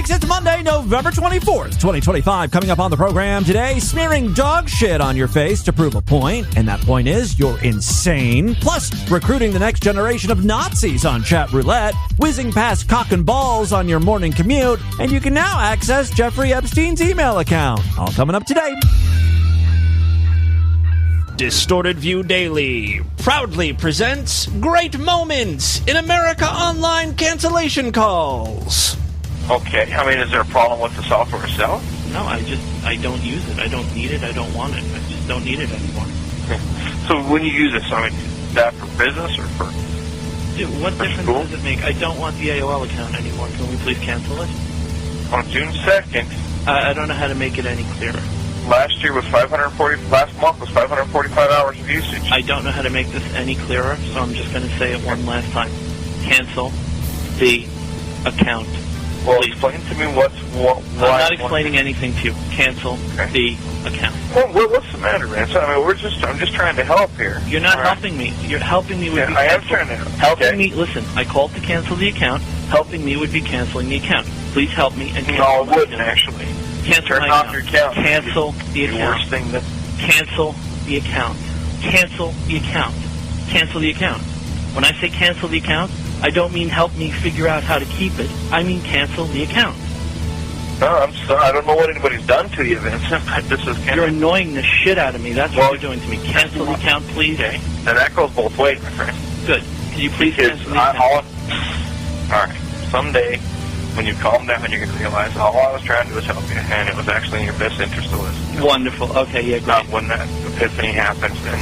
Freaks, it's Monday, November 24th, 2025. Coming up on the program today, smearing dog shit on your face to prove a point. And that point is you're insane. Plus, recruiting the next generation of Nazis on chat roulette, whizzing past cock and balls on your morning commute, and you can now access Jeffrey Epstein's email account. All coming up today. Distorted View Daily proudly presents Great Moments in America Online Cancellation Calls. Okay, I mean, is there a problem with the software itself? No, I don't use it. I don't need it. I don't want it. I just don't need it anymore. So when you use this, I mean, is that for business or for... Dude, what difference does it make? I don't want the AOL account anymore. Can we please cancel it? On June 2nd... I don't know how to make it any clearer. Last month was 545 hours of usage. I don't know how to make this any clearer, so I'm just going to say it one last time. Cancel the account. Well, please. Explain to me why... I'm not explaining anything to you. Cancel the account. Well, what's the matter, man? So, I mean, I'm just trying to help here. You're not helping me. You're helping me with I am trying to help. Helping me, listen, I called to cancel the account. Helping me would be canceling the account. Please help me and cancel No, it wouldn't, actually. Cancel Turn off your account. Cancel the account. The worst thing that... Cancel the account. Cancel the account. Cancel the account. When I say cancel the account, I don't mean help me figure out how to keep it. I mean cancel the account. No, I'm sorry. I don't know what anybody's done to you, Vincent, but this is... You're annoying the shit out of me. That's what you're doing to me. Cancel the account, please. Okay. Now, that goes both ways, my friend. Good. Can you please cancel the account? All right. Someday, when you calm down, you're going to realize all I was trying to do was help you, and it was actually in your best interest to listen. Wonderful. Okay, yeah, great. Now, when that epiphany happens, then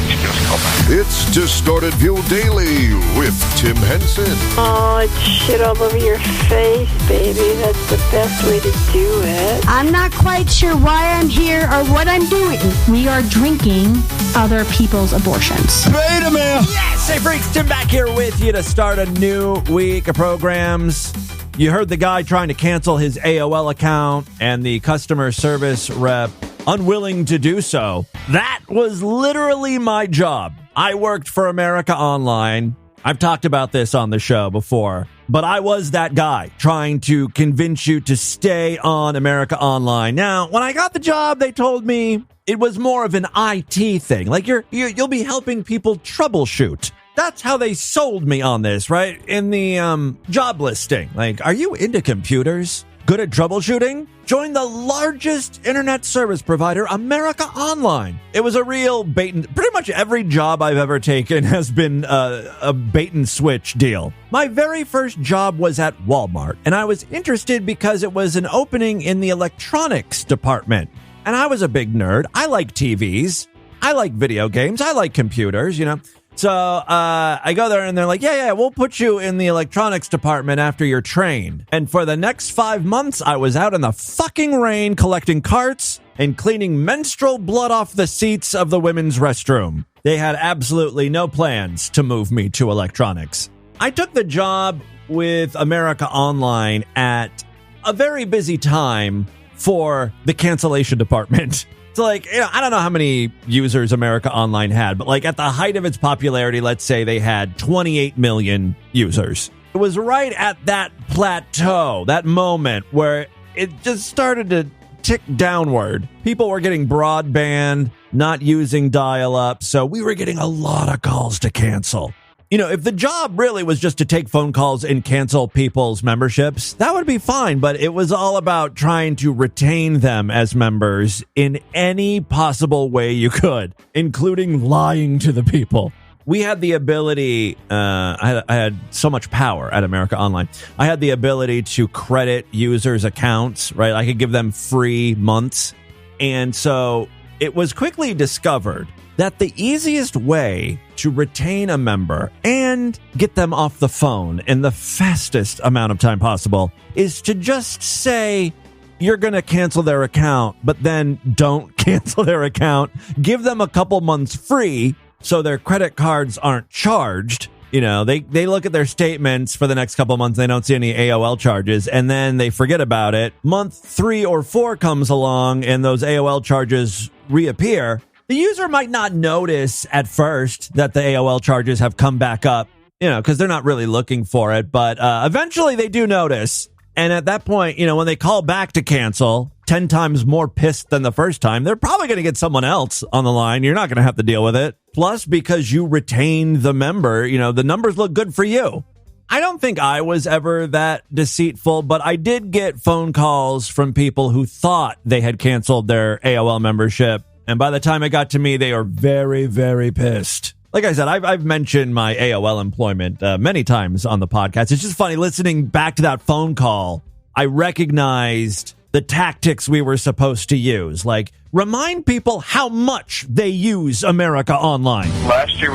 you give us a call back. It's Distorted View Daily with Tim Henson. Oh, it's shit all over your face, baby. That's the best way to do it. I'm not quite sure why I'm here or what I'm doing. We are drinking other people's abortions. Wait a minute. Yes, hey freaks, Tim back here with you to start a new week of programs. You heard the guy trying to cancel his AOL account and the customer service rep unwilling to do so. That was literally my job. I worked for America Online. I've talked about this on the show before, but I was that guy trying to convince you to stay on America Online. Now, when I got the job, they told me it was more of an IT thing. Like you'll be helping people troubleshoot. That's how they sold me on this, right? In the job listing. Like, are you into computers? Good at troubleshooting? Join the largest internet service provider, America Online. It was a real bait and... Pretty much every job I've ever taken has been a bait and switch deal. My very first job was at Walmart, and I was interested because it was an opening in the electronics department. And I was a big nerd. I like TVs. I like video games. I like computers, you know. So I go there and they're like, yeah, we'll put you in the electronics department after you're trained. And for the next 5 months, I was out in the fucking rain collecting carts and cleaning menstrual blood off the seats of the women's restroom. They had absolutely no plans to move me to electronics. I took the job with America Online at a very busy time for the cancellation department. So, like, you know, I don't know how many users America Online had, but, like, at the height of its popularity, let's say they had 28 million users. It was right at that plateau, that moment where it just started to tick downward. People were getting broadband, not using dial-up, so we were getting a lot of calls to cancel. You know, if the job really was just to take phone calls and cancel people's memberships, that would be fine. But it was all about trying to retain them as members in any possible way you could, including lying to the people. We had the ability, I had so much power at America Online. I had the ability to credit users' accounts, right? I could give them free months. And so it was quickly discovered that the easiest way to retain a member and get them off the phone in the fastest amount of time possible is to just say you're going to cancel their account, but then don't cancel their account. Give them a couple months free so their credit cards aren't charged. You know, they look at their statements for the next couple months. They don't see any AOL charges, and then they forget about it. Month 3 or 4 comes along, and those AOL charges reappear. The user might not notice at first that the AOL charges have come back up, you know, because they're not really looking for it. But eventually they do notice. And at that point, when they call back to cancel, 10 times more pissed than the first time, they're probably going to get someone else on the line. You're not going to have to deal with it. Plus, because you retained the member, the numbers look good for you. I don't think I was ever that deceitful, but I did get phone calls from people who thought they had canceled their AOL membership. And by the time it got to me, they are very, very pissed. Like I said, I've mentioned my AOL employment many times on the podcast. It's just funny listening back to that phone call. I recognized the tactics we were supposed to use, like remind people how much they use America Online. Last month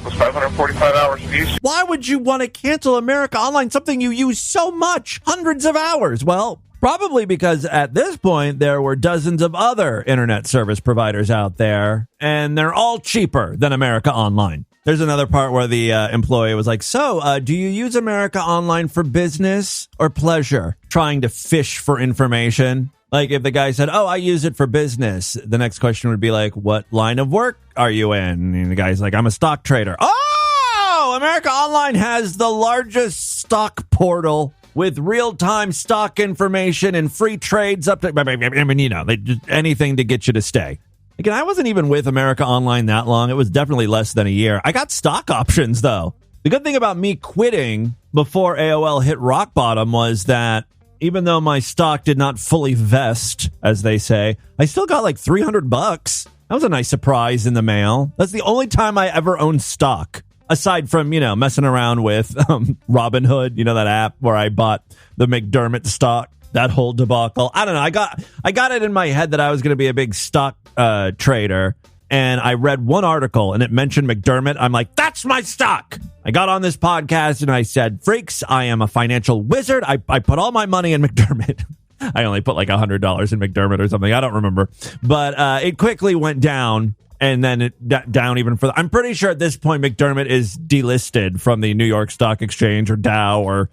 was 545 hours of use. Why would you want to cancel America Online, something you use so much, hundreds of hours? Well, probably because at this point, there were dozens of other internet service providers out there, and they're all cheaper than America Online. There's another part where the employee was like, so, do you use America Online for business or pleasure? Trying to fish for information. Like if the guy said, oh, I use it for business, the next question would be like, what line of work are you in? And the guy's like, I'm a stock trader. Oh, America Online has the largest stock portal with real-time stock information and free trades up to, they just anything to get you to stay. Again, I wasn't even with America Online that long. It was definitely less than a year. I got stock options, though. The good thing about me quitting before AOL hit rock bottom was that even though my stock did not fully vest, as they say, I still got like $300. That was a nice surprise in the mail. That's the only time I ever owned stock. Aside from, messing around with Robinhood, that app where I bought the McDermott stock, that whole debacle. I don't know. I got it in my head that I was going to be a big stock trader, and I read one article and it mentioned McDermott. I'm like, that's my stock. I got on this podcast and I said, freaks, I am a financial wizard. I put all my money in McDermott. I only put like $100 in McDermott or something. I don't remember. But it quickly went down. And then it down even further. I'm pretty sure at this point McDermott is delisted from the New York Stock Exchange or Dow or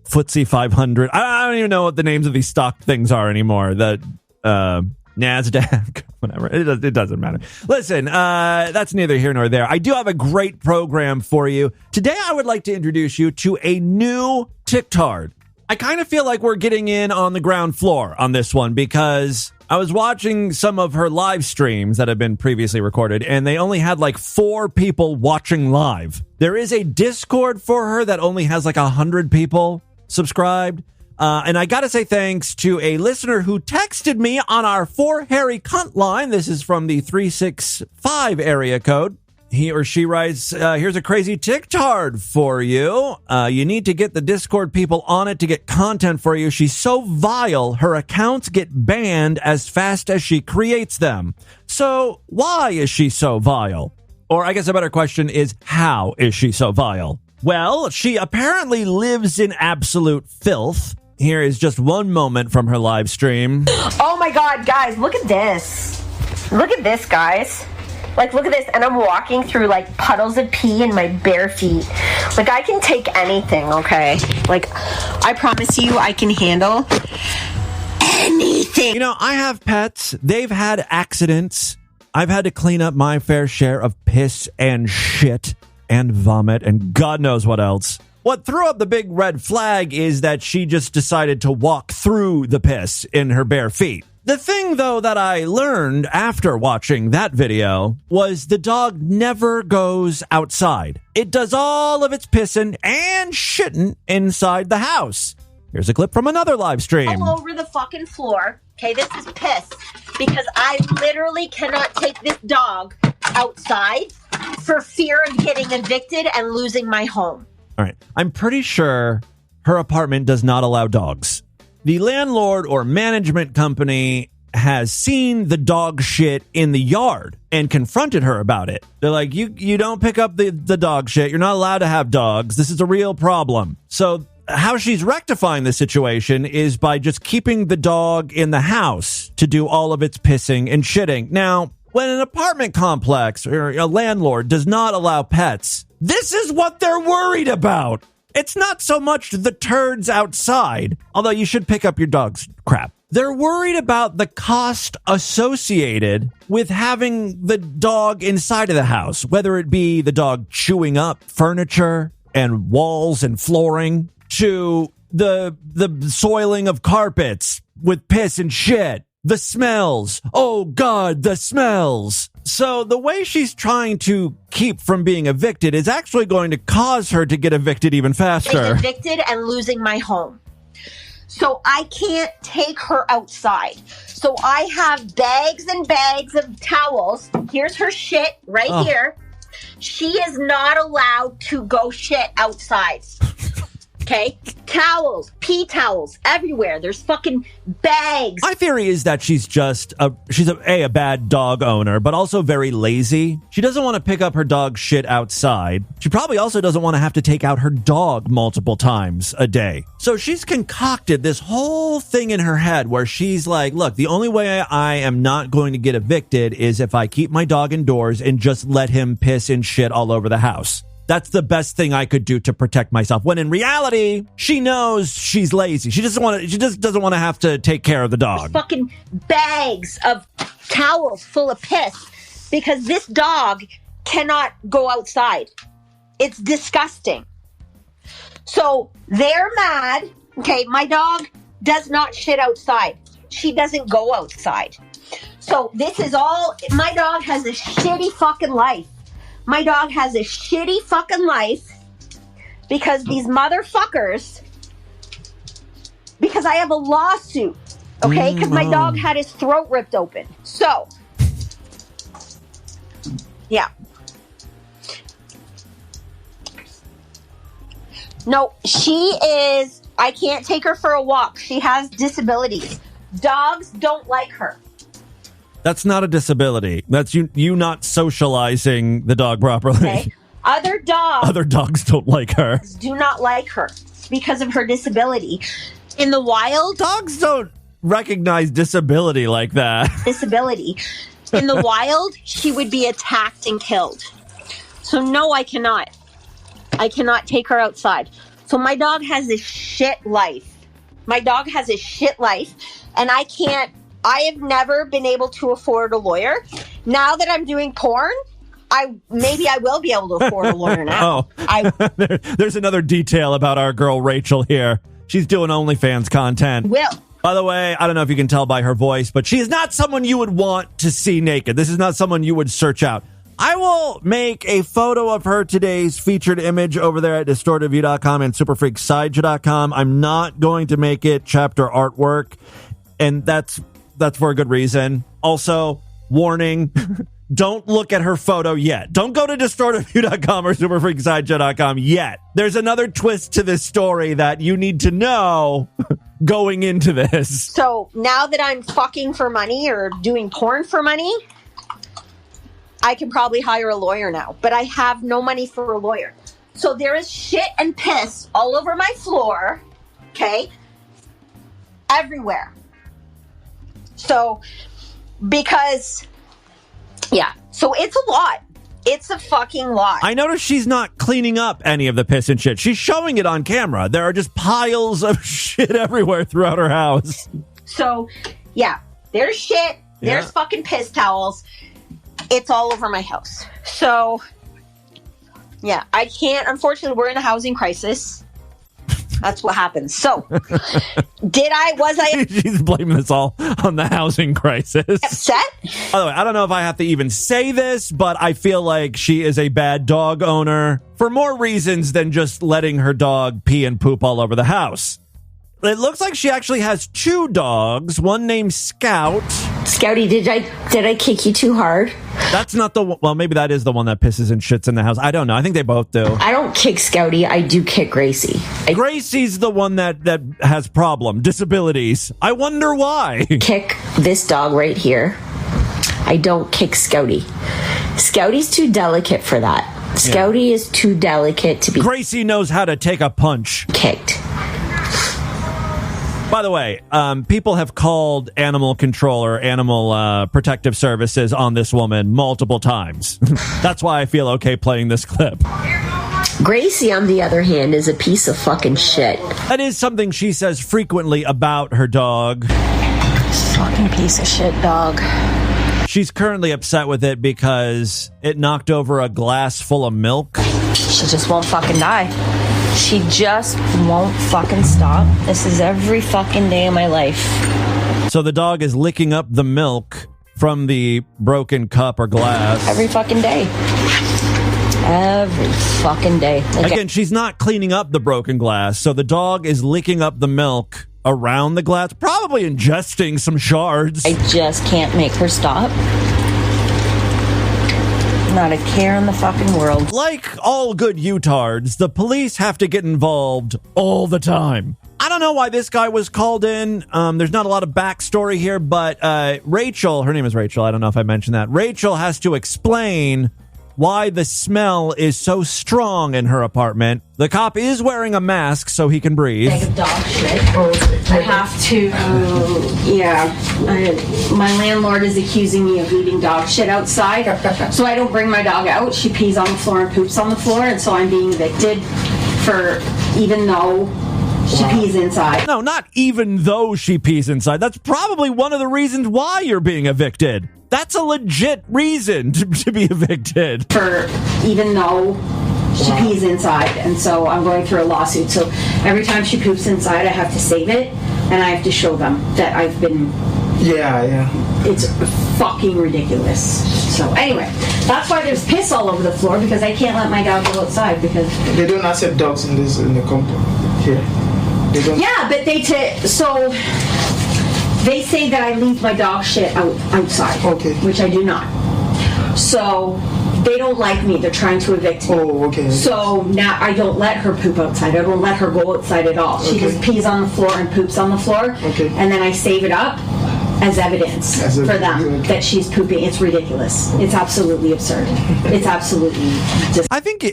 FTSE 500. I don't even know what the names of these stock things are anymore. The NASDAQ, whatever. It doesn't matter. Listen, that's neither here nor there. I do have a great program for you. Today I would like to introduce you to a new TikTard. I kind of feel like we're getting in on the ground floor on this one because I was watching some of her live streams that have been previously recorded, and they only had like 4 people watching live. There is a Discord for her that only has like 100 people subscribed. And I got to say thanks to a listener who texted me on our 4 Harry Cunt line. This is from the 365 area code. He or she writes, here's a crazy TikTard for you. You need to get the Discord people on it to get content for you. She's so vile, her accounts get banned as fast as she creates them. So why is she so vile? Or I guess a better question is, how is she so vile? Well, she apparently lives in absolute filth. Here is just one moment from her live stream. Oh my God, guys, look at this. Look at this, guys. Like, look at this, and I'm walking through, like, puddles of pee in my bare feet. Like, I can take anything, okay? Like, I promise you I can handle anything. I have pets. They've had accidents. I've had to clean up my fair share of piss and shit and vomit and God knows what else. What threw up the big red flag is that she just decided to walk through the piss in her bare feet. The thing, though, that I learned after watching that video was the dog never goes outside. It does all of its pissing and shitting inside the house. Here's a clip from another live stream. All over the fucking floor. Okay, this is piss. Because I literally cannot take this dog outside for fear of getting evicted and losing my home. All right. I'm pretty sure her apartment does not allow dogs. The landlord or management company has seen the dog shit in the yard and confronted her about it. They're like, you don't pick up the dog shit. You're not allowed to have dogs. This is a real problem. So how she's rectifying the situation is by just keeping the dog in the house to do all of its pissing and shitting. Now, when an apartment complex or a landlord does not allow pets, this is what they're worried about. It's not so much the turds outside, although you should pick up your dog's crap. They're worried about the cost associated with having the dog inside of the house, whether it be the dog chewing up furniture and walls and flooring, to the soiling of carpets with piss and shit. The smells. Oh, God, the smells. So the way she's trying to keep from being evicted is actually going to cause her to get evicted even faster. Getting evicted and losing my home. So I can't take her outside. So I have bags and bags of towels. Here's her shit right here. She is not allowed to go shit outside. Okay? Towels, pee towels, everywhere. There's fucking bags. My theory is that she's just a bad dog owner, but also very lazy. She doesn't want to pick up her dog shit outside. She probably also doesn't want to have to take out her dog multiple times a day. So she's concocted this whole thing in her head where she's like, look, the only way I am not going to get evicted is if I keep my dog indoors and just let him piss and shit all over the house. That's the best thing I could do to protect myself. When in reality, she knows she's lazy. She just doesn't want to have to take care of the dog. Fucking bags of towels full of piss because this dog cannot go outside. It's disgusting. So they're mad. Okay, my dog does not shit outside. She doesn't go outside. So this is all, my dog has a shitty fucking life. My dog has a shitty fucking life because these motherfuckers, because I have a lawsuit, okay? Because my dog had his throat ripped open. So, yeah. No, I can't take her for a walk. She has disabilities. Dogs don't like her. That's not a disability. That's you not socializing the dog properly. Okay. Other dogs don't like her. Do not like her because of her disability. In the wild, dogs don't recognize disability like that. Disability. In the wild, she would be attacked and killed. So no, I cannot. I cannot take her outside. So my dog has a shit life. My dog has a shit life, and I have never been able to afford a lawyer. Now that I'm doing porn, maybe I will be able to afford a lawyer now. There's another detail about our girl Rachel here. She's doing OnlyFans content. By the way, I don't know if you can tell by her voice, but she is not someone you would want to see naked. This is not someone you would search out. I will make a photo of her today's featured image over there at distortedview.com and superfreaksideshow.com. I'm not going to make it chapter artwork, and that's for a good reason. Also, warning, don't look at her photo yet. Don't go to distortedview.com or superfreaksideshow.com yet. There's another twist to this story that you need to know going into this. So now that I'm fucking for money or doing porn for money, I can probably hire a lawyer now. But I have no money for a lawyer. So there is shit and piss all over my floor, okay? Everywhere. So, so it's a lot. It's a fucking lot. I noticed she's not cleaning up any of the piss and shit. She's showing it on camera. There are just piles of shit everywhere throughout her house. So, yeah, there's shit. There's fucking piss towels. It's all over my house. So, yeah, I can't. Unfortunately, we're in a housing crisis. That's what happens. So, was I... She's blaming this all on the housing crisis. Upset? By the way, I don't know if I have to even say this, but I feel like she is a bad dog owner for more reasons than just letting her dog pee and poop all over the house. It looks like she actually has two dogs, one named Scout. Scouty, did I kick you too hard? That's not the one. Well, maybe that is the one that pisses and shits in the house. I don't know. I think they both do. I don't kick Scouty. I do kick Gracie. Gracie's the one that has disabilities. I wonder why. Kick this dog right here. I don't kick Scouty. Scouty's too delicate for that. Scouty is too delicate to be... Gracie knows how to take a punch. Kicked. By the way, people have called animal control or animal protective services on this woman multiple times. That's why I feel okay playing this clip. Gracie, on the other hand, is a piece of fucking shit. That is something she says frequently about her dog. Fucking piece of shit dog. She's currently upset with it because it knocked over a glass full of milk. She just won't fucking die. She just won't fucking stop. This is every fucking day of my life. So the dog is licking up the milk from the broken cup or glass. Every fucking day. Every fucking day. Like, Again, she's not cleaning up the broken glass, so the dog is licking up the milk around the glass, probably ingesting some shards. I just can't make her stop. Not a care in the fucking world. Like all good utards, the police have to get involved all the time. I don't know why this guy was called in. There's not a lot of backstory here, but Rachel, her name is Rachel, I don't know if I mentioned that. Rachel has to explain why the smell is so strong in her apartment. The cop is wearing a mask so he can breathe. Bag of dog shit. I have to, my landlord is accusing me of leaving dog shit outside, so I don't bring my dog out. She pees on the floor and poops on the floor, and so I'm being evicted for, even though she pees inside. No, not even though she pees inside. That's probably one of the reasons why you're being evicted. That's a legit reason to be evicted. For even though she pees inside, and so I'm going through a lawsuit. So every time she poops inside, I have to save it, and I have to show them that I've been... Yeah. It's fucking ridiculous. So anyway, that's why there's piss all over the floor, because I can't let my dog go outside, because... They don't accept dogs in the compound here. They don't. Yeah, but so... They say that I leave my dog shit outside, okay, which I do not. So they don't like me. They're trying to evict me. Oh, okay. So now I don't let her poop outside. I don't let her go outside at all. She just pees on the floor and poops on the floor. Okay. And then I save it up as evidence for them that she's pooping. It's ridiculous. It's absolutely absurd. It's absolutely just... I think,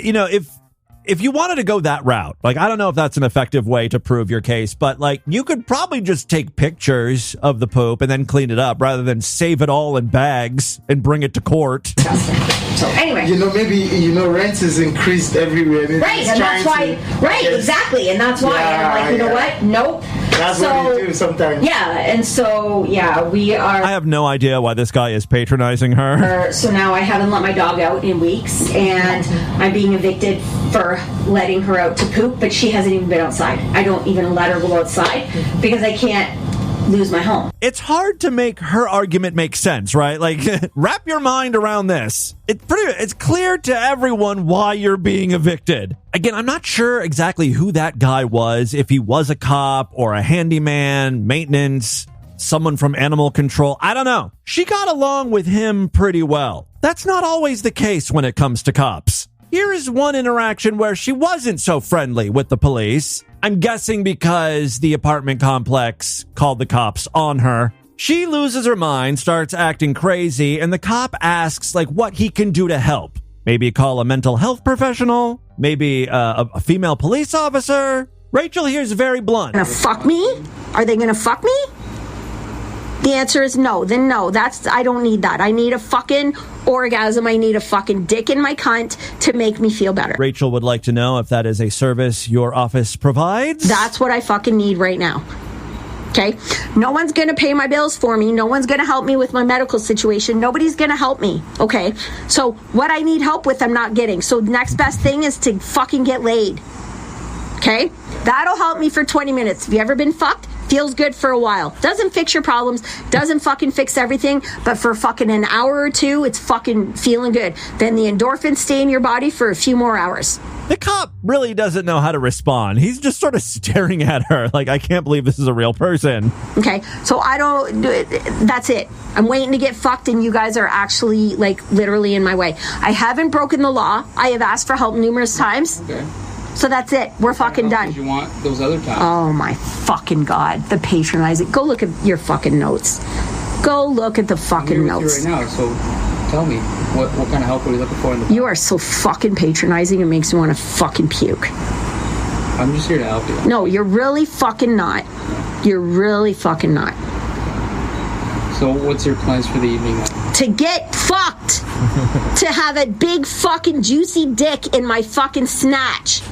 if you wanted to go that route, like, I don't know if that's an effective way to prove your case, but, like, you could probably just take pictures of the poop and then clean it up rather than save it all in bags and bring it to court. So anyway, maybe rent is increased everywhere. Maybe right, and that's why. Right, exactly, and that's why. And I'm like, you know what? Nope. That's what you do sometimes. Yeah, and so we are. I have no idea why this guy is patronizing her. So now I haven't let my dog out in weeks, and I'm being evicted for letting her out to poop, but she hasn't even been outside. I don't even let her go outside because I can't lose my home. It's hard to make her argument make sense, right? Like, wrap your mind around this. It's clear to everyone why you're being evicted. Again, I'm not sure exactly who that guy was, if he was a cop or a handyman, maintenance, someone from animal control. I don't know. She got along with him pretty well. That's not always the case when it comes to cops. Here is one interaction where she wasn't so friendly with the police. I'm guessing because the apartment complex called the cops on her. She loses her mind, starts acting crazy, and the cop asks, like, what he can do to help. Maybe call a mental health professional, maybe a female police officer. Rachel here's very blunt. Gonna fuck me? Are they gonna fuck me? The answer is no. Then no. I don't need that. I need a fucking orgasm. I need a fucking dick in my cunt to make me feel better. Rachel would like to know if that is a service your office provides. That's what I fucking need right now. Okay? No one's gonna pay my bills for me. No one's gonna help me with my medical situation. Nobody's gonna help me. Okay? So what I need help with, I'm not getting. So the next best thing is to fucking get laid. Okay? That'll help me for 20 minutes. Have you ever been fucked? Feels good for a while. Doesn't fix your problems. Doesn't fucking fix everything. But for fucking an hour or two, it's fucking feeling good. Then the endorphins stay in your body for a few more hours. The cop really doesn't know how to respond. He's just sort of staring at her like, I can't believe this is a real person. Okay, so that's it. I'm waiting to get fucked, and you guys are actually, like, literally in my way. I haven't broken the law. I have asked for help numerous times. Okay. So that's it. We're fucking done. You want those other times? Oh my fucking God. The patronizing. Go look at your fucking notes. Go look at the fucking notes. Right now, so tell me, what kind of help are we looking for in the... You are so fucking patronizing, it makes me want to fucking puke. I'm just here to help you. No, you're really fucking not. You're really fucking not. So what's your plans for the evening then? To get fucked. To have a big fucking juicy dick in my fucking snatch.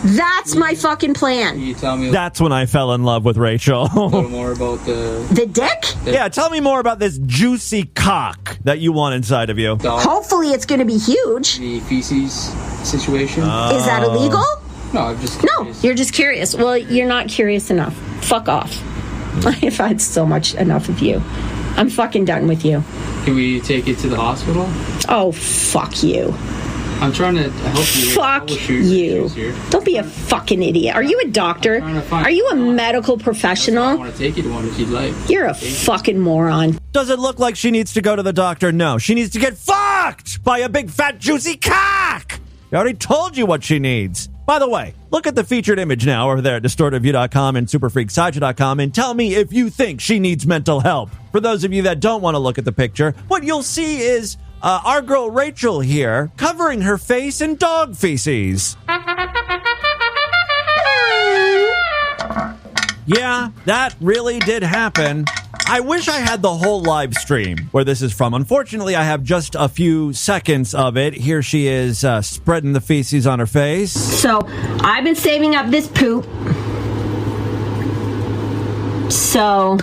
That's my fucking plan. Can you tell me... That's when I fell in love with Rachel. A little more about the dick? Yeah, tell me more about this juicy cock that you want inside of you. Hopefully it's going to be huge. The feces situation. Is that illegal? No, I'm just No, curious. you're just curious. Well, you're not curious enough. Fuck off. I've had so much enough of you. I'm fucking done with you. Can we take it to the hospital? Oh, fuck you. I'm trying to help you. Fuck you. Don't be a fucking idiot. Are you a doctor? Are you a medical I professional? want to take you to one if you'd like. You're a fucking moron. Does it look like she needs to go to the doctor? No. She needs to get fucked by a big, fat, juicy cock. I already told you what she needs. By the way, look at the featured image now over there at distortedview.com and superfreaksideshow.com and tell me if you think she needs mental help. For those of you that don't want to look at the picture, what you'll see is our girl Rachel here covering her face in dog feces. Yeah, that really did happen. I wish I had the whole live stream where this is from. Unfortunately, I have just a few seconds of it. Here she is spreading the feces on her face. So, I've been saving up this poop. So,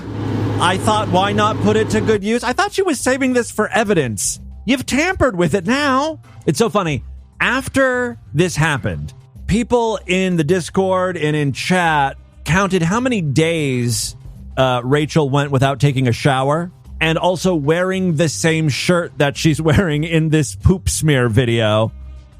I thought, why not put it to good use? I thought she was saving this for evidence. You've tampered with it now. It's so funny. After this happened, people in the Discord and in chat counted how many days Rachel went without taking a shower and also wearing the same shirt that she's wearing in this poop smear video.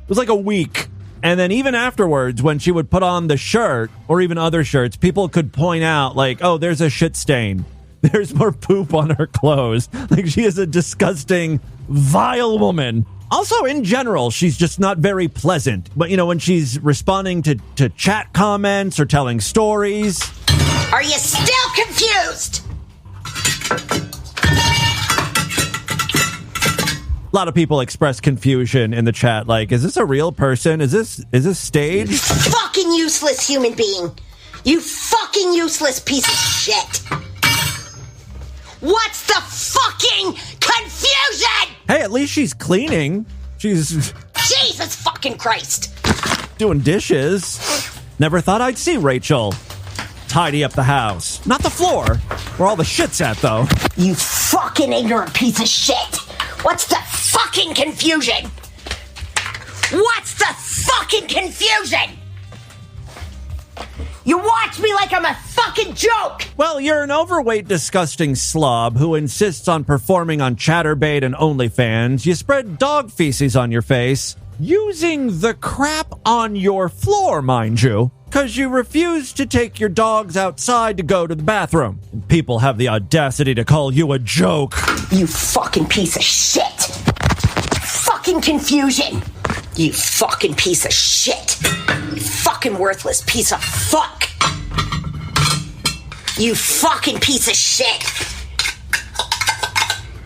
It was like a week. And then even afterwards, when she would put on the shirt or even other shirts, people could point out like, oh, there's a shit stain. There's more poop on her clothes. Like, she is a disgusting, vile woman. Also, in general, she's just not very pleasant. But, you know, when she's responding to chat comments or telling stories. Are you still confused? A lot of people express confusion in the chat. Like, is this a real person? Is this staged? Fucking useless human being. You fucking useless piece of shit. What's the fucking confusion? Hey, at least she's cleaning. She's Jesus fucking Christ. doing dishes. Never thought I'd see Rachel tidy up the house. Not the floor, where all the shit's at, though. You fucking ignorant piece of shit. What's the fucking confusion? What's the fucking confusion? You watch me like I'm a fucking joke! Well, you're an overweight, disgusting slob who insists on performing on Chatterbait and OnlyFans. You spread dog feces on your face, using the crap on your floor, mind you, because you refuse to take your dogs outside to go to the bathroom. And people have the audacity to call you a joke. You fucking piece of shit! Fucking confusion! You fucking piece of shit! You fucking worthless piece of fuck! You fucking piece of shit!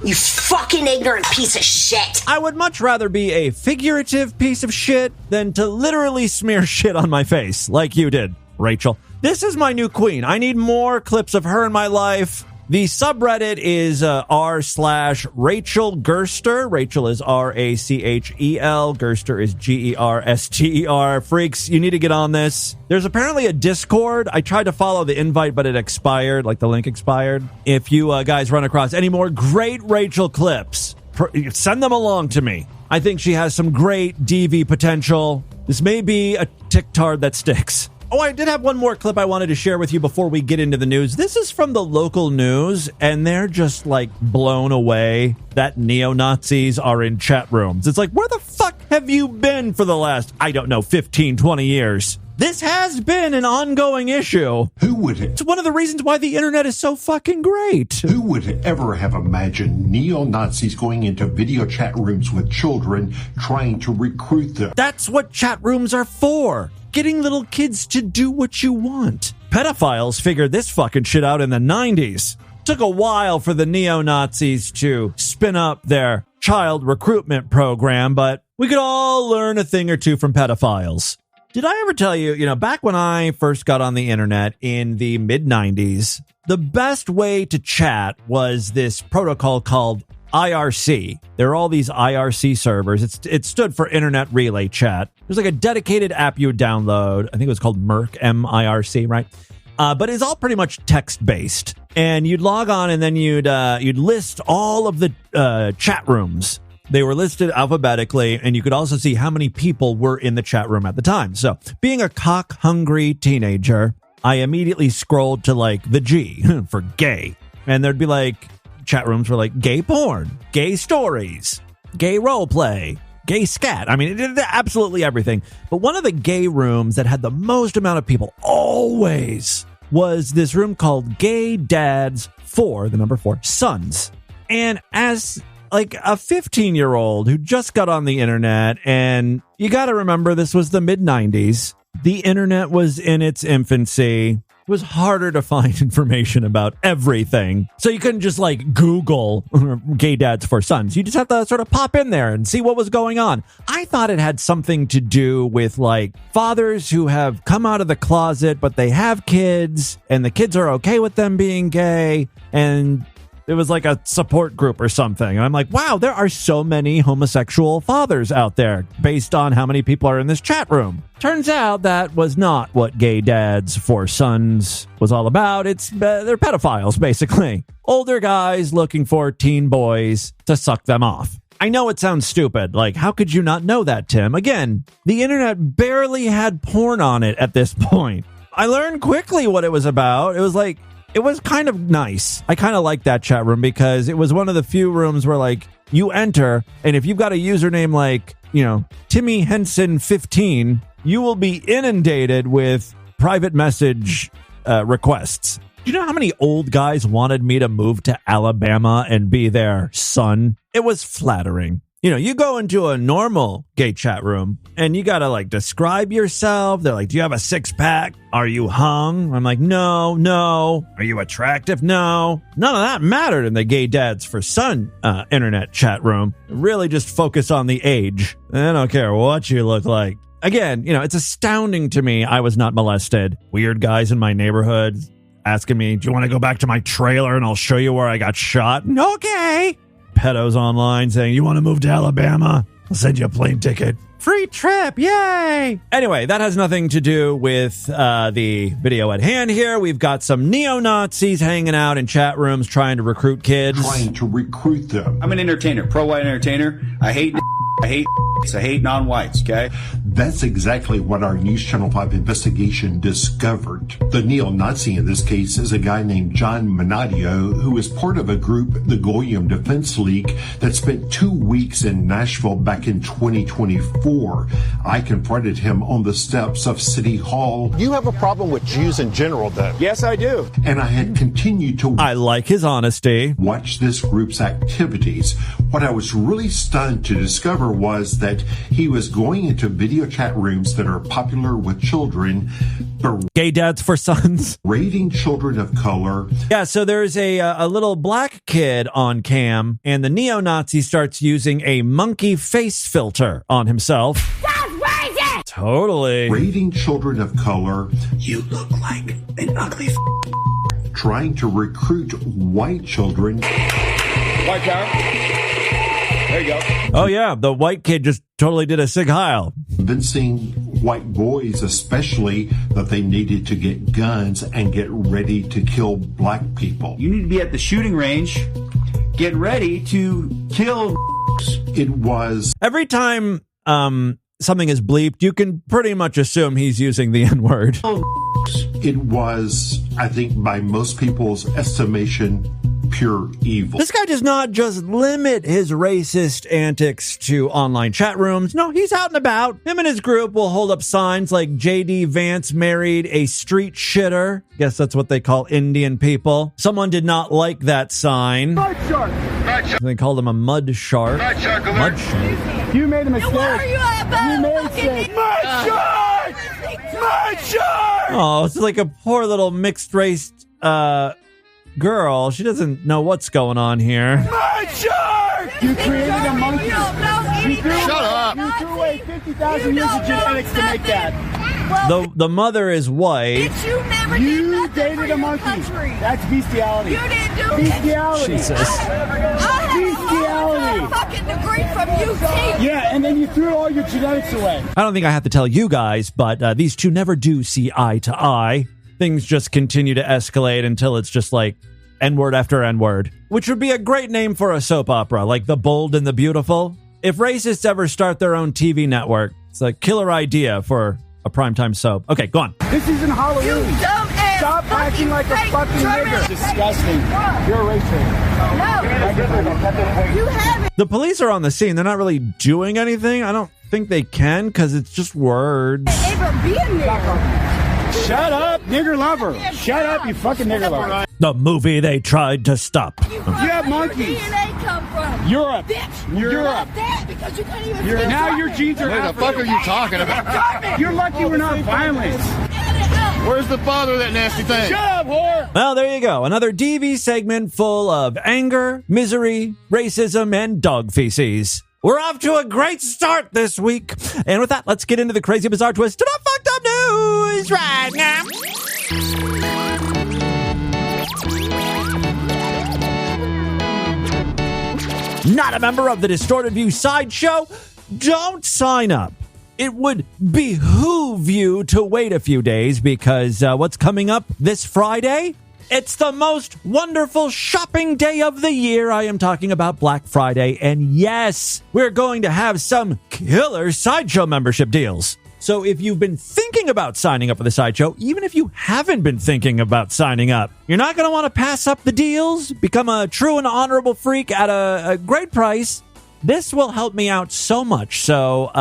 You fucking ignorant piece of shit! I would much rather be a figurative piece of shit than to literally smear shit on my face, like you did, Rachel. This is my new queen. I need more clips of her in my life. The subreddit is r/Rachel Gerster. Rachel is Rachel. Gerster is Gerster. Freaks, you need to get on this. There's apparently a Discord. I tried to follow the invite, but it expired, like the link expired. If you guys run across any more great Rachel clips, send them along to me. I think she has some great DV potential. This may be a TikTok that sticks. Oh, I did have one more clip I wanted to share with you before we get into the news. This is from the local news, and they're just, like, blown away that neo-Nazis are in chat rooms. It's like, where the fuck have you been for the last, 15, 20 years? This has been an ongoing issue. Who would it? It's one of the reasons why the internet is so fucking great. Who would ever have imagined neo-Nazis going into video chat rooms with children, trying to recruit them? That's what chat rooms are for. Getting little kids to do what you want. Pedophiles figured this fucking shit out in the 90s. Took a while for the neo-Nazis to spin up their child recruitment program, but we could all learn a thing or two from pedophiles. Did I ever tell you, back when I first got on the internet in the mid-90s, the best way to chat was this protocol called IRC. There are all these IRC servers. It stood for Internet Relay Chat. There's like a dedicated app you would download. I think it was called Mirc, M-I-R-C, right? But it's all pretty much text-based. And you'd log on and then you'd list all of the chat rooms They were listed alphabetically, and you could also see how many people were in the chat room at the time. So, being a cock-hungry teenager, I immediately scrolled to like the G for gay. And there'd be like chat rooms for like gay porn, gay stories, gay role play, gay scat. I mean, it did absolutely everything. But one of the gay rooms that had the most amount of people always was this room called Gay Dads for the number 4 Sons. And as like a 15-year-old who just got on the internet, and you got to remember this was the mid-90s. The internet was in its infancy. It was harder to find information about everything. So you couldn't just like Google Gay Dads for Sons. You just have to sort of pop in there and see what was going on. I thought it had something to do with like fathers who have come out of the closet, but they have kids and the kids are okay with them being gay. And it was like a support group or something. And I'm like, wow, there are so many homosexual fathers out there based on how many people are in this chat room. Turns out that was not what Gay Dads for Sons was all about. They're pedophiles, basically. Older guys looking for teen boys to suck them off. I know it sounds stupid. Like, how could you not know that, Tim? Again, the internet barely had porn on it at this point. I learned quickly what it was about. It was kind of nice. I kind of like that chat room because it was one of the few rooms where like you enter, and if you've got a username like, Timmy Henson 15, you will be inundated with private message requests. Do you know how many old guys wanted me to move to Alabama and be their son? It was flattering. You go into a normal gay chat room and you got to like describe yourself. They're like, do you have a 6-pack? Are you hung? I'm like, no. Are you attractive? No. None of that mattered in the Gay Dads for Son internet chat room. Really just focus on the age. I don't care what you look like. Again, it's astounding to me I was not molested. Weird guys in my neighborhood asking me, do you want to go back to my trailer and I'll show you where I got shot? Okay. Pedos online saying, you want to move to Alabama? I'll send you a plane ticket. Free trip. Yay. Anyway, that has nothing to do with the video at hand here. We've got some neo-Nazis hanging out in chat rooms trying to recruit kids. Trying to recruit them. I'm an entertainer, pro-white entertainer. I hate non-whites, okay? That's exactly what our News Channel 5 investigation discovered. The neo-Nazi in this case is a guy named John Minadio, who is part of a group, the Goyim Defense League, that spent 2 weeks in Nashville back in 2024. I confronted him on the steps of City Hall. You have a problem with Jews in general, though. Yes, I do. And I had continued to... I like his honesty. ...watch this group's activities. What I was really stunned to discover was that he was going into video chat rooms that are popular with children, Gay Dads for Sons, rating children of color. Yeah, so there's a little black kid on cam, and the neo-Nazi starts using a monkey face filter on himself. That's racist! Totally. Rating children of color. You look like an ugly trying to recruit white children. White power. There you go. Oh, yeah. The white kid just totally did a Sig Heil. Convincing white boys, especially, that they needed to get guns and get ready to kill black people. You need to be at the shooting range, get ready to kill. It was. Every time something is bleeped, you can pretty much assume he's using the N-word. It was, I think, by most people's estimation, pure evil. This guy does not just limit his racist antics to online chat rooms. No, he's out and about. Him and his group will hold up signs like J.D. Vance married a street shitter. Guess that's what they call Indian people. Someone did not like that sign. Mud shark. They called him a mud shark. Mud shark alert. Mud shark. You made a mistake. Why are you made a mistake. Mud shark! Mud shark! Oh, it's like a poor little mixed race girl. She doesn't know what's going on here. Mud shark! You created a monkey. Shut up. You threw away 50,000 years of genetics to make that. The mother is white. You dated a monkey. That's bestiality. You didn't do bestiality. Jesus. Bestiality. Fucking degree from UT. Yeah, and then you threw all your genetics away. I don't think I have to tell you guys, but these two never do see eye to eye. Things just continue to escalate until it's just like N-word after N-word, which would be a great name for a soap opera, like The Bold and the Beautiful. If racists ever start their own TV network, it's a killer idea for a primetime soap. Okay, go on. This isn't Halloween. You dumbass. Stop acting like a fucking nigger. Disgusting. You're a race hater. No. You haven't. The police are on the scene. They're not really doing anything. I don't think they can because it's just words. Ever been there. Shut up, nigger lover. Shut up, you fucking nigger lover. The movie they tried to stop. You have monkeys. Where DNA come from? Europe. Europe. That because you can't even. Now your genes are. What the fuck are you talking about? You're lucky we're not violent. Where's the father of that nasty thing? Shut up, whore. Well, there you go. Another DV segment full of anger, misery, racism, and dog feces. We're off to a great start this week. And with that, let's get into the crazy, bizarre twist to the fucked up news right now. Not a member of the Distorted View Sideshow? Don't sign up. It would behoove you to wait a few days because what's coming up this Friday? It's the most wonderful shopping day of the year. I am talking about Black Friday. And yes, we're going to have some killer Sideshow membership deals. So if you've been thinking about signing up for the Sideshow, even if you haven't been thinking about signing up, you're not going to want to pass up the deals, become a true and honorable freak at a great price. This will help me out so much. So,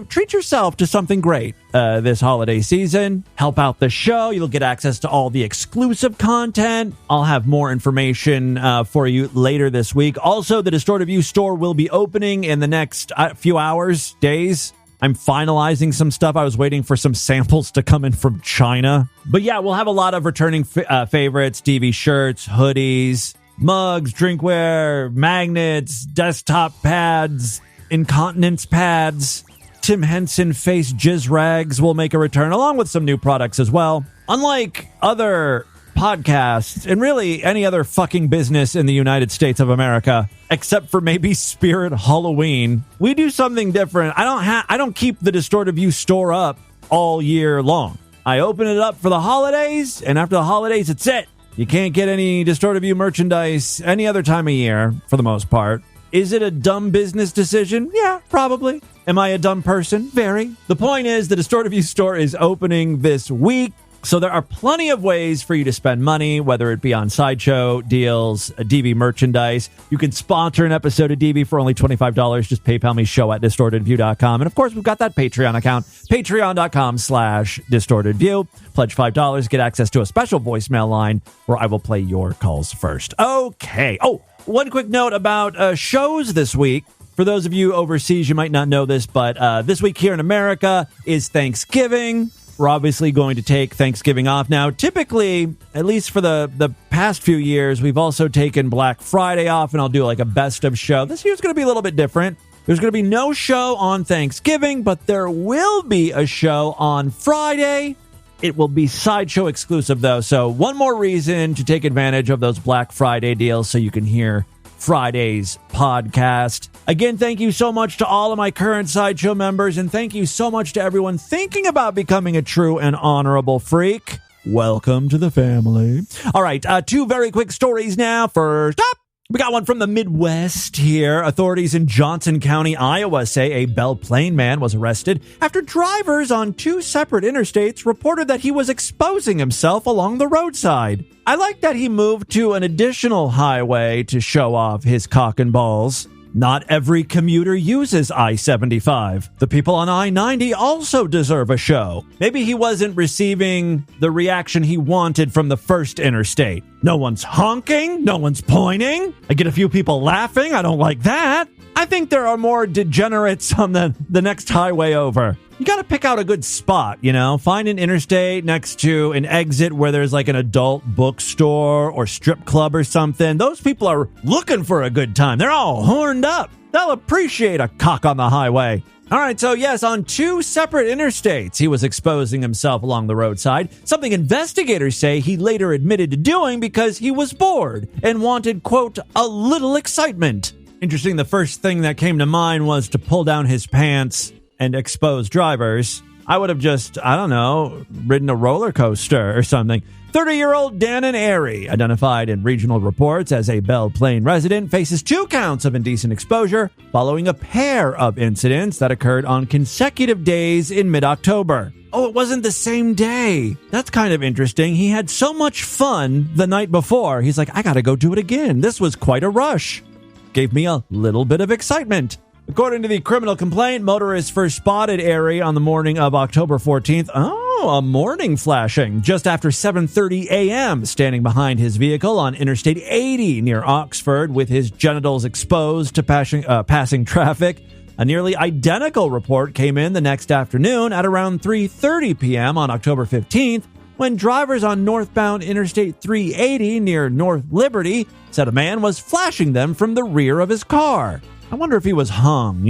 treat yourself to something great this holiday season. Help out the show. You'll get access to all the exclusive content. I'll have more information for you later this week. Also, the Distorted View store will be opening in the next few hours, days. I'm finalizing some stuff. I was waiting for some samples to come in from China. But yeah, we'll have a lot of returning favorites, DV shirts, hoodies, mugs, drinkware, magnets, desktop pads, incontinence pads. Tim Henson face jizz rags will make a return, along with some new products as well. Unlike other podcasts and really any other fucking business in the United States of America, except for maybe Spirit Halloween, we do something different. I don't keep the Distorted View store up all year long. I open it up for the holidays, and after the holidays, it's it. You can't get any Distorted View merchandise any other time of year, for the most part. Is it a dumb business decision? Yeah, probably. Am I a dumb person? Very. The point is, the Distorted View store is opening this week, so there are plenty of ways for you to spend money, whether it be on Sideshow deals, DV merchandise. You can sponsor an episode of DV for only $25. Just PayPal me, show@distortedview.com. And of course, we've got that Patreon account, patreon.com/distortedview. Pledge $5, get access to a special voicemail line where I will play your calls first. Okay. Oh, one quick note about shows this week. For those of you overseas, you might not know this, but this week here in America is Thanksgiving. We're obviously going to take Thanksgiving off now. Typically, at least for the past few years, we've also taken Black Friday off, and I'll do like a best of show. This year's going to be a little bit different. There's going to be no show on Thanksgiving, but there will be a show on Friday. It will be Sideshow exclusive, though. So one more reason to take advantage of those Black Friday deals so you can hear Friday's podcast. Again, thank you so much to all of my current Sideshow members, and thank you so much to everyone thinking about becoming a true and honorable freak. Welcome to the family. All right, two very quick stories now. First up, we got one from the Midwest here. Authorities in Johnson County, Iowa say a Belle Plaine man was arrested after drivers on two separate interstates reported that he was exposing himself along the roadside. I like that he moved to an additional highway to show off his cock and balls. Not every commuter uses I-75. The people on I-90 also deserve a show. Maybe he wasn't receiving the reaction he wanted from the first interstate. No one's honking. No one's pointing. I get a few people laughing. I don't like that. I think there are more degenerates on the next highway over. You got to pick out a good spot, Find an interstate next to an exit where there's like an adult bookstore or strip club or something. Those people are looking for a good time. They're all horned up. They'll appreciate a cock on the highway. All right, so yes, on two separate interstates, he was exposing himself along the roadside, something investigators say he later admitted to doing because he was bored and wanted, quote, a little excitement. Interesting, the first thing that came to mind was to pull down his pants and expose drivers. I would have just, I don't know, ridden a roller coaster or something. 30-year-old Dannon Airy, identified in regional reports as a Belle Plaine resident, faces 2 counts of indecent exposure following a pair of incidents that occurred on consecutive days in mid-October. Oh, it wasn't the same day. That's kind of interesting. He had so much fun the night before. He's like, I gotta go do it again. This was quite a rush. Gave me a little bit of excitement. According to the criminal complaint, motorists first spotted Airy on the morning of October 14th. Oh, a morning flashing just after 7:30 a.m., standing behind his vehicle on Interstate 80 near Oxford with his genitals exposed to passing traffic. A nearly identical report came in the next afternoon at around 3:30 p.m. on October 15th, when drivers on northbound Interstate 380 near North Liberty said a man was flashing them from the rear of his car. I wonder if he was hung,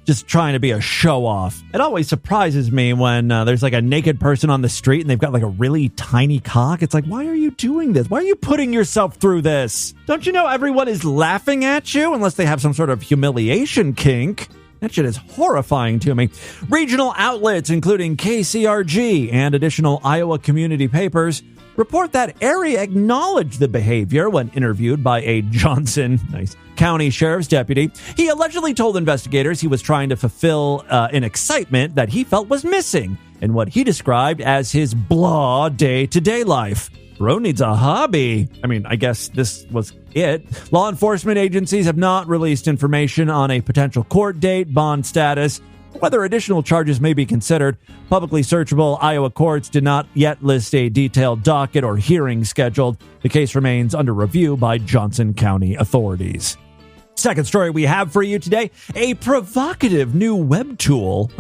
just trying to be a show-off. It always surprises me when there's like a naked person on the street and they've got like a really tiny cock. It's like, why are you doing this? Why are you putting yourself through this? Don't you know everyone is laughing at you unless they have some sort of humiliation kink? That shit is horrifying to me. Regional outlets, including KCRG and additional Iowa community papers, report that Airy acknowledged the behavior when interviewed by a Johnson County Sheriff's deputy. He allegedly told investigators he was trying to fulfill an excitement that he felt was missing in what he described as his blah day-to-day life. Bro needs a hobby. I guess this was it. Law enforcement agencies have not released information on a potential court date, bond status, whether additional charges may be considered. Publicly searchable Iowa courts did not yet list a detailed docket or hearing scheduled. The case remains under review by Johnson County authorities. Second story we have for you today, a provocative new web tool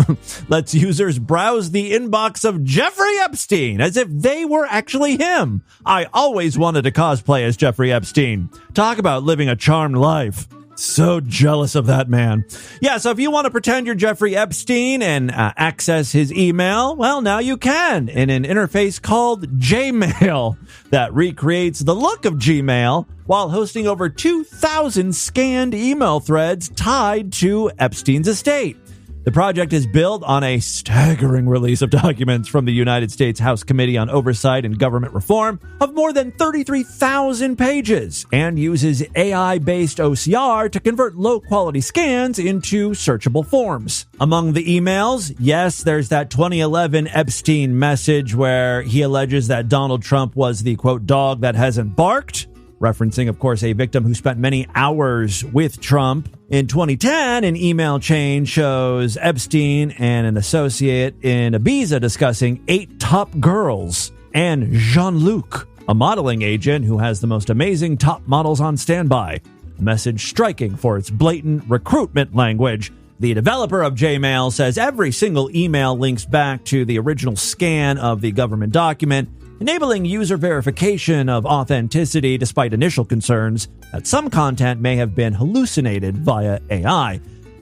lets users browse the inbox of Jeffrey Epstein as if they were actually him. I always wanted to cosplay as Jeffrey Epstein. Talk about living a charmed life. So jealous of that man. Yeah, so if you want to pretend you're Jeffrey Epstein and access his email, well, now you can in an interface called Gmail that recreates the look of Gmail while hosting over 2,000 scanned email threads tied to Epstein's estate. The project is built on a staggering release of documents from the United States House Committee on Oversight and Government Reform of more than 33,000 pages and uses AI-based OCR to convert low-quality scans into searchable forms. Among the emails, yes, there's that 2011 Epstein message where he alleges that Donald Trump was the, quote, dog that hasn't barked, referencing, of course, a victim who spent many hours with Trump. In 2010, an email chain shows Epstein and an associate in Ibiza discussing 8 top girls and Jean-Luc, a modeling agent who has the most amazing top models on standby. A message striking for its blatant recruitment language. The developer of Gmail says every single email links back to the original scan of the government document, enabling user verification of authenticity despite initial concerns that some content may have been hallucinated via AI.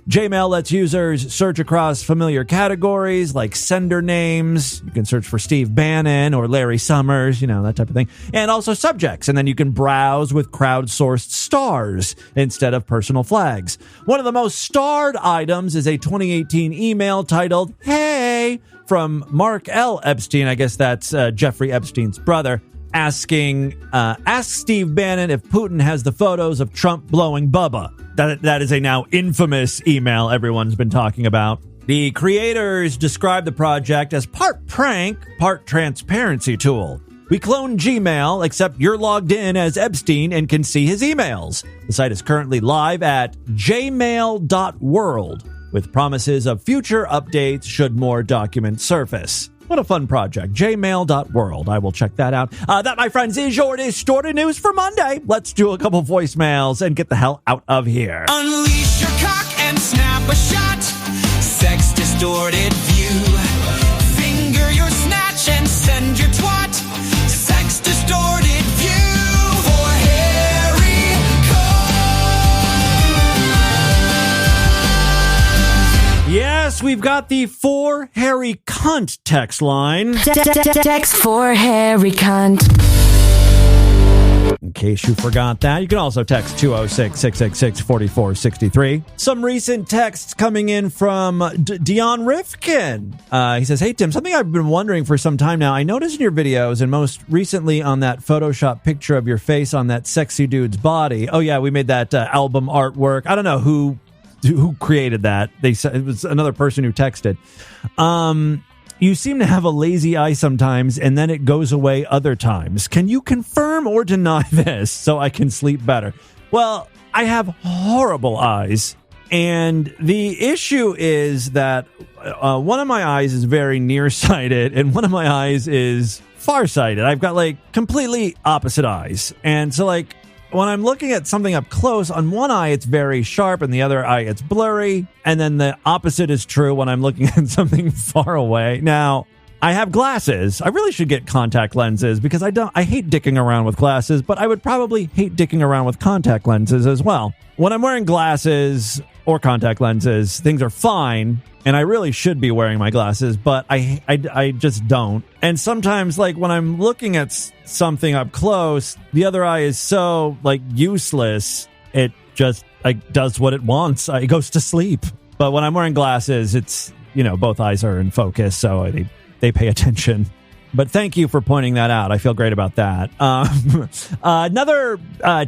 Gmail lets users search across familiar categories like sender names. You can search for Steve Bannon or Larry Summers, that type of thing. And also subjects. And then you can browse with crowdsourced stars instead of personal flags. One of the most starred items is a 2018 email titled, "Hey," from Mark L. Epstein. I guess that's Jeffrey Epstein's brother. Asking, ask Steve Bannon if Putin has the photos of Trump blowing Bubba. That is a now infamous email everyone's been talking about. The creators describe the project as part prank, part transparency tool. We cloned Gmail, except you're logged in as Epstein and can see his emails. The site is currently live at jmail.world, with promises of future updates should more documents surface. What a fun project. Jmail.world. I will check that out. That, my friends, is your distorted news for Monday. Let's do a couple voicemails and get the hell out of here. Unleash your cock and snap a shot. Sex distorted view. Finger your snatch and send your twat. Sex distorted view for Harry Cunt. Yes, we've got the For Harry Cunt text line. Text for Harry Cunt. In case you forgot that, you can also text 206-666-4463. Some recent texts coming in from Dion Rifkin. He says, hey, Tim, something I've been wondering for some time now. I noticed in your videos, and most recently on that Photoshop picture of your face on that sexy dude's body. Oh, yeah, we made that album artwork. I don't know who created that. They said it was another person who texted. You seem to have a lazy eye sometimes, and then it goes away other times. Can you confirm or deny this so I can sleep better? Well, I have horrible eyes, and the issue is that one of my eyes is very nearsighted, and one of my eyes is farsighted. I've got, like, completely opposite eyes. And so, like, when I'm looking at something up close, on one eye it's very sharp and the other eye it's blurry. And then the opposite is true when I'm looking at something far away. Now, I have glasses. I really should get contact lenses because I hate dicking around with glasses, but I would probably hate dicking around with contact lenses as well. When I'm wearing glasses or contact lenses, things are fine. And I really should be wearing my glasses, but I just don't. And sometimes, like, when I'm looking at something up close, the other eye is so, like, useless. It just, like, does what it wants. It goes to sleep. But when I'm wearing glasses, it's, you know, both eyes are in focus, so they pay attention. But thank you for pointing that out. I feel great about that. Another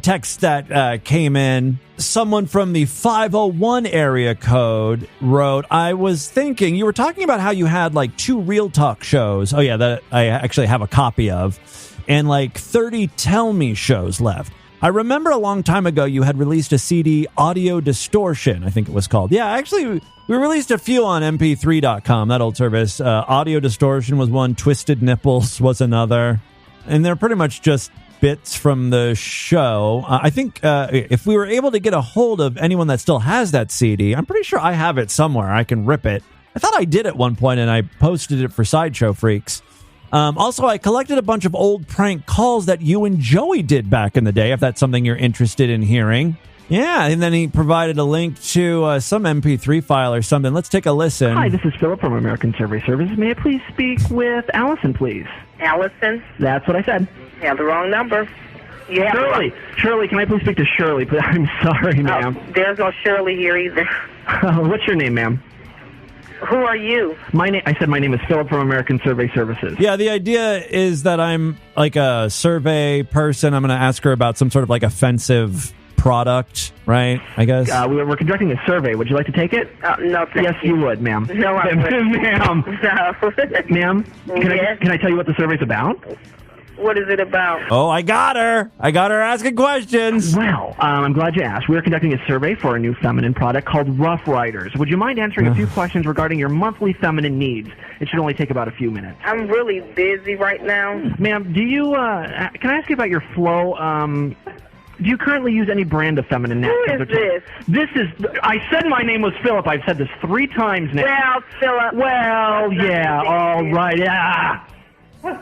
text that came in, someone from the 501 area code wrote, I was thinking, you were talking about how you had like 2 Real Talk shows. Oh, yeah, that I actually have a copy of. And like 30 Tell Me shows left. I remember a long time ago you had released a CD, Audio Distortion, I think it was called. Yeah, actually, we released a few on mp3.com, that old service. Audio Distortion was one, Twisted Nipples was another. And they're pretty much just bits from the show. I think if we were able to get a hold of anyone that still has that CD, I'm pretty sure I have it somewhere. I can rip it. I thought I did at one point, and I posted it for Sideshow Freaks. Also, I collected a bunch of old prank calls that you and Joey did back in the day, if that's something you're interested in hearing. Yeah, and then he provided a link to some MP3 file or something. Let's take a listen. Hi, this is Philip from American Survey Services. May I please speak with Allison, please? Allison? That's what I said. You have the wrong number. Shirley, can I please speak to Shirley? I'm sorry, ma'am. There's no Shirley here either. What's your name, ma'am? Who are you? I said my name is Philip from American Survey Services. Yeah, the idea is that I'm like a survey person. I'm going to ask her about some sort of like offensive product, right? I guess. We're conducting a survey. Would you like to take it? No, thank Yes, you would, ma'am. No, I wouldn't. Ma'am. No. Ma'am, can I tell you what the survey's about? What is it about? Oh, I got her asking questions. Well, I'm glad you asked. We're conducting a survey for a new feminine product called Rough Riders. Would you mind answering a few questions regarding your monthly feminine needs? It should only take about a few minutes. I'm really busy right now. Ma'am, do you, can I ask you about your flow? Do you currently use any brand of feminine napkins? Who is this? I said my name was Philip. I've said this 3 times now. Well, Philip. Well, yeah, all right. Yeah.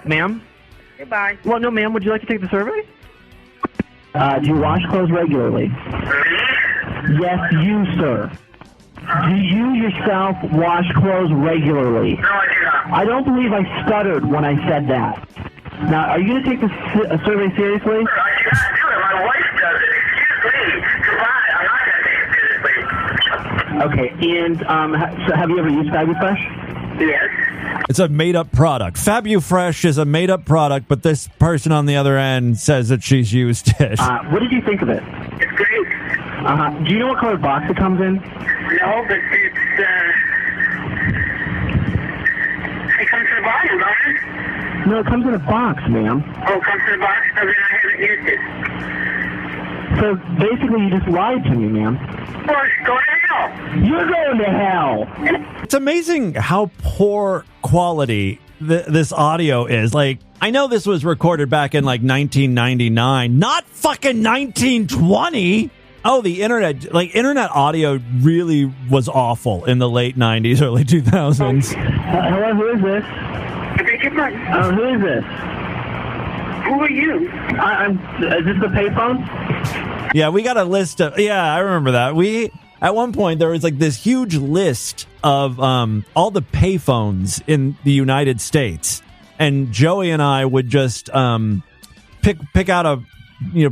Ma'am? Goodbye. Well, no, ma'am. Would you like to take the survey? Do you wash clothes regularly? Yes, you, sir. Do you yourself wash clothes regularly? No, I do not. I don't believe I stuttered when I said that. Now, are you going to take this survey seriously? Sir, I do not do it. My wife does it. Excuse me. Goodbye. I'm not going to take it seriously. Okay, and so have you ever used FabuFresh? Yes. It's a made-up product. FabuFresh is a made-up product, but this person on the other end says that she's used it. What did you think of it? It's great. Do you know what color box it comes in? No, but it comes in a bottle, doesn't it? No, it comes in a box, ma'am. Oh, it comes in a box? I mean, I haven't used it. So basically you just lied to me, ma'am. Well, go to hell. You're going to hell. It's amazing how poor quality this audio is. Like, I know this was recorded back in like 1999, not fucking 1920. Oh, the internet audio really was awful in the late 90s, early 2000s. Hello, who is this? I beg your pardon? Who is this? Who are you? Is this the payphone? Yeah, we got a list of... Yeah, I remember that. At one point, there was like this huge list of all the payphones in the United States. And Joey and I would just pick out a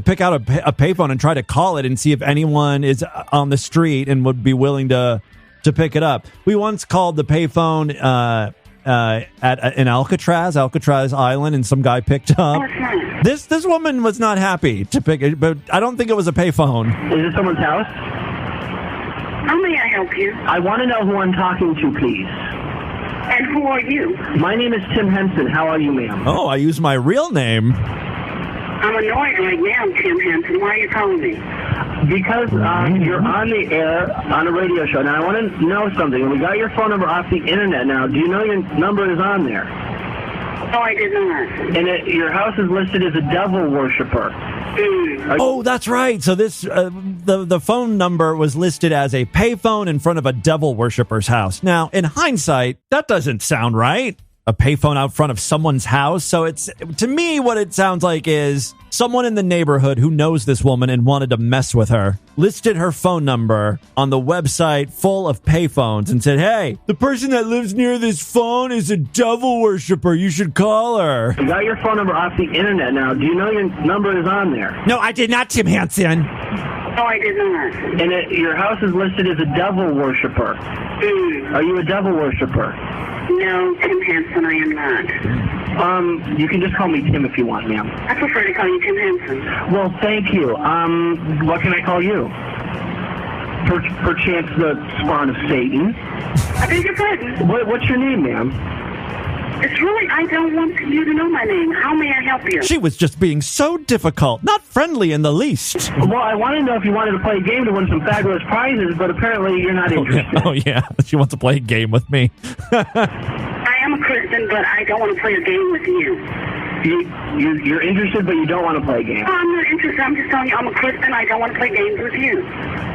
pick out a payphone and try to call it and see if anyone is on the street and would be willing to pick it up. We once called the payphone in Alcatraz Island, and some guy picked up. This woman was not happy to pick it, but I don't think it was a payphone. Is it someone's house? How may I help you? I want to know who I'm talking to, please. And who are you? My name is Tim Henson. How are you, ma'am? Oh, I use my real name. I'm annoyed right now, Tim Henson. Why are you calling me? Because you're on the air on a radio show. Now, I want to know something. We got your phone number off the internet now. Do you know your number is on there? Oh, I did not. And your house is listed as a devil worshiper. Oh, that's right. So this the phone number was listed as a payphone in front of a devil worshiper's house. Now, in hindsight, that doesn't sound right. A payphone out front of someone's house. So it's, to me, what it sounds like is someone in the neighborhood who knows this woman and wanted to mess with her listed her phone number on the website full of payphones and said, hey, the person that lives near this phone is a devil worshiper. You should call her. We got your phone number off the internet now. Do you know your number is on there? No, I did not, Tim Henson. Oh, I did not. And your house is listed as a devil worshiper. Are you a devil worshiper? No, Tim Henson, I am not. You can just call me Tim if you want, ma'am. I prefer to call you Tim Henson. Well, thank you. What can I call you? Perchance the spawn of Satan. I beg your pardon? What's your name, ma'am? It's really, I don't want you to know my name. How may I help you? She was just being so difficult, not friendly in the least. Well, I want to know if you wanted to play a game to win some fabulous prizes, but apparently you're not interested. Oh, yeah. She wants to play a game with me. I am a Christian, but I don't want to play a game with you. You're interested, but you don't want to play a game. No, I'm not interested. I'm just telling you I'm a Christian. I don't want to play games with you.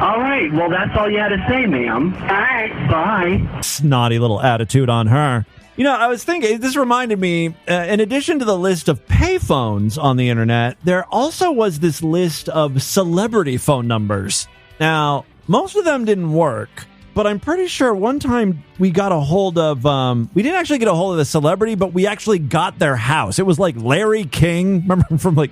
All right. Well, that's all you had to say, ma'am. Bye. Bye. Snotty little attitude on her. You know, I was thinking, this reminded me, in addition to the list of payphones on the internet, there also was this list of celebrity phone numbers. Now, most of them didn't work, but I'm pretty sure one time we got a hold of, we didn't actually get a hold of the celebrity, but we actually got their house. It was like Larry King, remember from like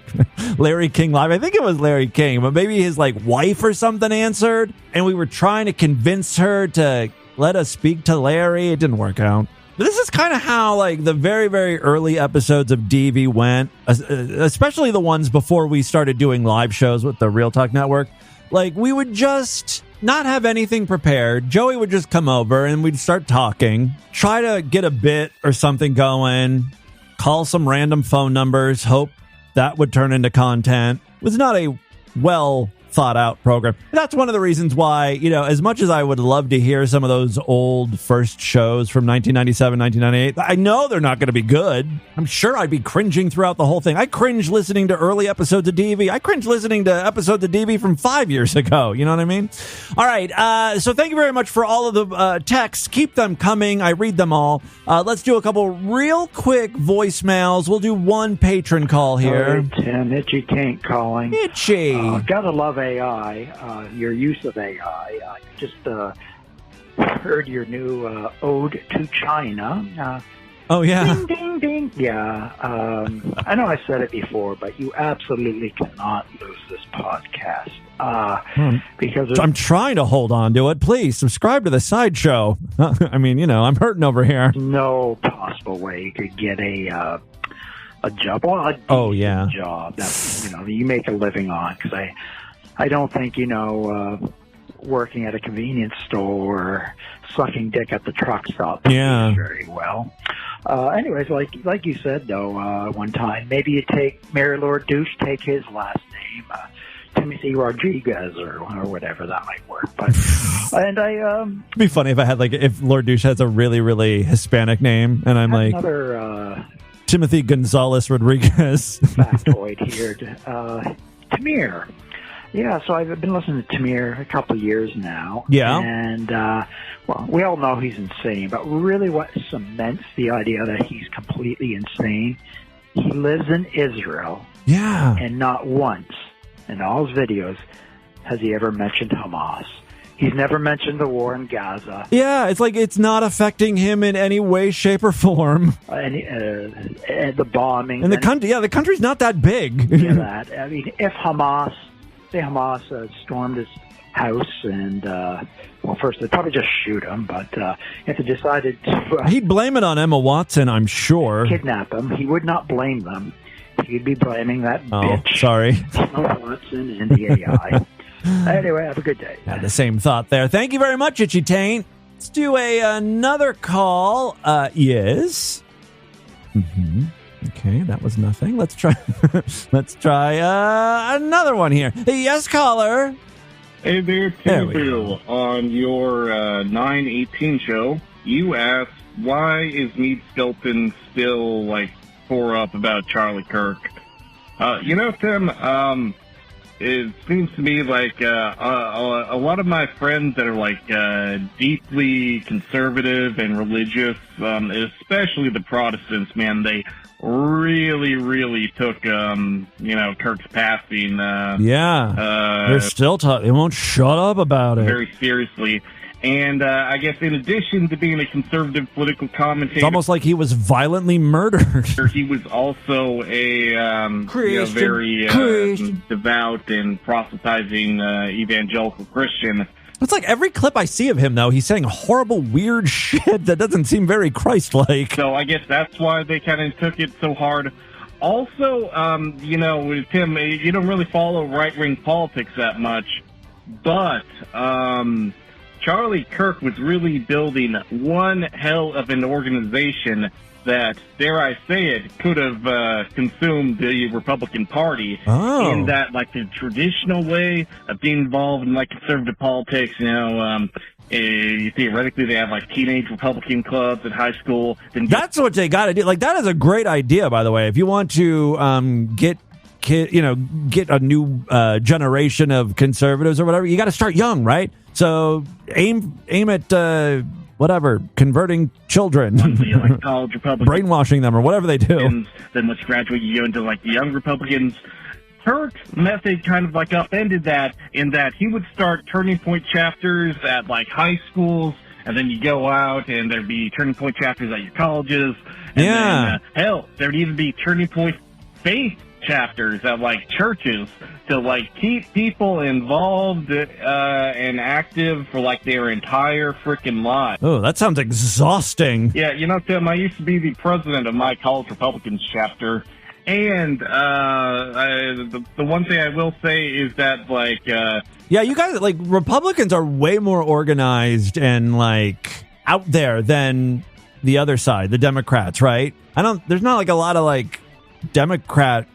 Larry King Live? I think it was Larry King, but maybe his like wife or something answered, and we were trying to convince her to let us speak to Larry. It didn't work out. This is kind of how, like, the very, very early episodes of DV went, especially the ones before we started doing live shows with the Real Talk Network. Like, we would just not have anything prepared. Joey would just come over and we'd start talking, try to get a bit or something going, call some random phone numbers, hope that would turn into content. It was not a well thought out program. That's one of the reasons why, you know, as much as I would love to hear some of those old first shows from 1997, 1998, I know they're not going to be good. I'm sure I'd be cringing throughout the whole thing. I cringe listening to early episodes of DV. I cringe listening to episodes of DV from 5 years ago. You know what I mean? All right. So thank you very much for all of the texts. Keep them coming. I read them all. Let's do a couple real quick voicemails. We'll do one patron call here. Hey, Tim, Itchy Tank calling. Itchy. Gotta love AI, your use of AI. I just heard your new Ode to China. Oh, yeah. Ding, ding, ding. Yeah. I know I said it before, but you absolutely cannot lose this podcast. Because I'm trying to hold on to it. Please subscribe to the sideshow. I mean, you know, I'm hurting over here. No possible way you could get a job. Well, a job that, you know, you make a living on. Because I don't think, you know, working at a convenience store or sucking dick at the truck stop pays very well. Anyways, like you said, though, one time, maybe you take Mary Lord Douche, take his last name, Timothy Rodriguez or whatever, that might work. But and it'd be funny if I had if Lord Douche has a really, really Hispanic name, and I'm like another Timothy Gonzalez Rodriguez. Factoid here, Tamir. Yeah, so I've been listening to Tamir a couple of years now. Yeah. And, well, we all know he's insane, but really what cements the idea that he's completely insane, he lives in Israel. Yeah. And not once in all his videos has he ever mentioned Hamas. He's never mentioned the war in Gaza. Yeah, it's like it's not affecting him in any way, shape, or form. And the bombing. And the country, the country's not that big. That. I mean, if Hamas stormed his house and, first they'd probably just shoot him, but if they decided to... He'd blame it on Emma Watson, I'm sure. Kidnap him. He would not blame them. He'd be blaming that bitch. Sorry. Emma Watson and the AI. Anyway, have a good day. Yeah, the same thought there. Thank you very much, Itchy Taint. Let's do another call. Yes. Mm-hmm. Okay, that was nothing. Let's try. Let's try another one here. Yes, caller. Hey there, Tim Bill. On your 9/18 show, you asked why is Meade Skelton still tore up about Charlie Kirk. Tim. It seems to me like a lot of my friends that are deeply conservative and religious, especially the Protestants, man, they really, really took Kirk's passing. They're still they won't shut up about it very seriously. And I guess in addition to being a conservative political commentator... It's almost like he was violently murdered. He was also a very devout and proselytizing evangelical Christian. It's like every clip I see of him, though, he's saying horrible, weird shit that doesn't seem very Christ-like. So I guess that's why they kind of took it so hard. Also, Tim, you don't really follow right-wing politics that much, but... Charlie Kirk was really building one hell of an organization that, dare I say it, could have consumed the Republican Party in that, the traditional way of being involved in, conservative politics. Theoretically, they have, teenage Republican clubs at high school. That's what they got to do. That is a great idea, by the way. If you want to get a new generation of conservatives or whatever, you got to start young, right? So aim at converting children, college Republicans, brainwashing them, or whatever they do. Then once you graduate, you go into the young Republicans. Kirk's method kind of upended that in that he would start turning point chapters at high schools, and then you go out and there'd be turning point chapters at your colleges, and then hell, there'd even be turning point faith chapters at churches to keep people involved and active for their entire freaking lives. Oh, that sounds exhausting. Yeah, Tim, I used to be the president of my college Republicans chapter, and the one thing I will say is that you guys Republicans are way more organized and out there than the other side, the Democrats, right? There's not a lot of Democrat.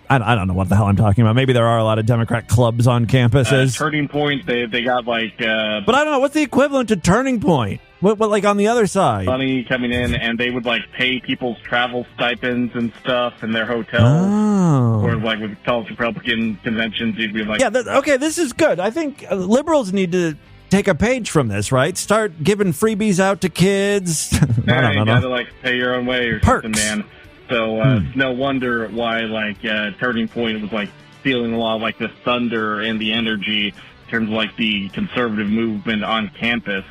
I don't know what the hell I'm talking about. Maybe there are a lot of Democrat clubs on campuses. Turning Point, they got but I don't know. What's the equivalent to Turning Point? What on the other side? Money coming in, and they would pay people's travel stipends and stuff in their hotels. Oh. Or with college Republican conventions, you'd be okay, this is good. I think liberals need to take a page from this, right? Start giving freebies out to kids. I don't know. You gotta pay your own way or something, man. So it's no wonder why Turning Point was feeling a lot of the thunder and the energy in terms of the conservative movement on campus.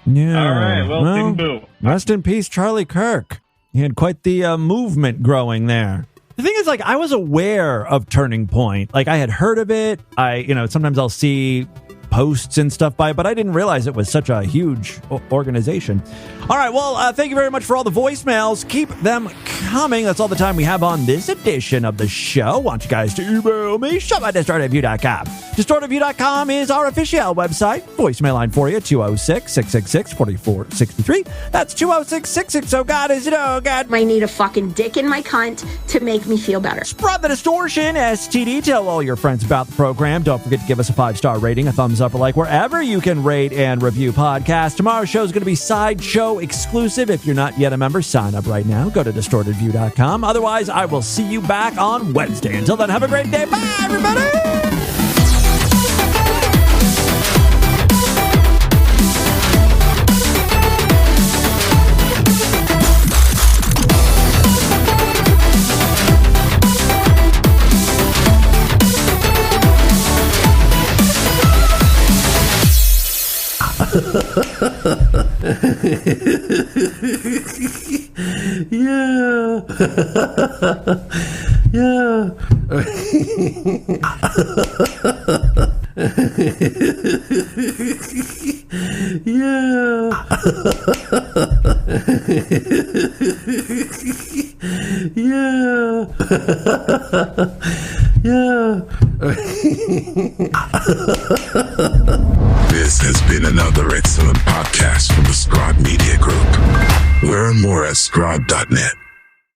Yeah. All right. Well, boo. Rest in peace, Charlie Kirk. He had quite the movement growing there. The thing is, I was aware of Turning Point. I had heard of it. Sometimes I'll see posts and stuff by it, but I didn't realize it was such a huge organization. All right, well, thank you very much for all the voicemails. Keep them coming. That's all the time we have on this edition of the show. I want you guys to email me, shop@distortedview.com. Distortedview.com is our official website. Voicemail line for you, 206-666-4463. That's 206-66. Oh, God, is it? Oh, God. I need a fucking dick in my cunt to make me feel better. Spread the distortion, STD. Tell all your friends about the program. Don't forget to give us a 5-star rating, a thumbs up, or wherever you can rate and review podcasts. Tomorrow's show is going to be Sideshow exclusive. If you're not yet a member, sign up right now. Go to distortedview.com. Otherwise, I will see you back on Wednesday. Until then, have a great day. Bye, everybody. Yeah. Yeah. Yeah. Yeah. Yeah. This has been another excellent podcast from the Scribe Media Group. Learn more at scribe.net.